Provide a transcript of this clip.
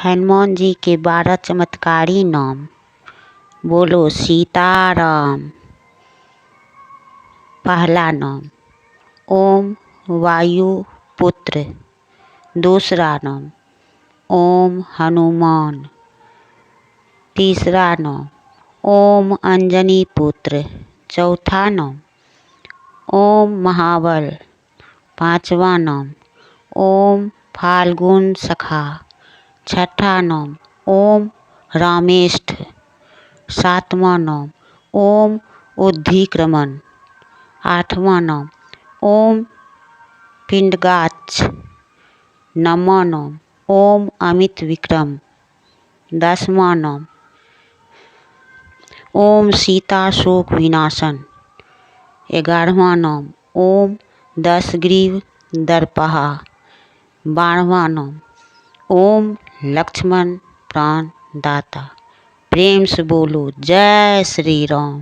हनुमान जी के 12 चमत्कारी नाम। बोलो सीताराम। पहला नाम ओम वायुपुत्र। दूसरा नाम ओम हनुमान। तीसरा नाम ओम अंजनी पुत्र। चौथा नाम ओम महाबल। पांचवा नाम ओम फाल्गुन सखा। छठा नाम ओम रामेष्ठ। सातवां नाम ओम उद्धिक्रमण। आठवां नाम ओम पिंडगाच। नौवां नाम ओम अमित विक्रम। 10वां नाम ओम सीता शोक विनाशन। 11वां नाम ओम दशग्रीव दर्पहा। 12वां नाम ओम लक्ष्मण प्राण दाता। प्रेम से बोलो जय श्री राम।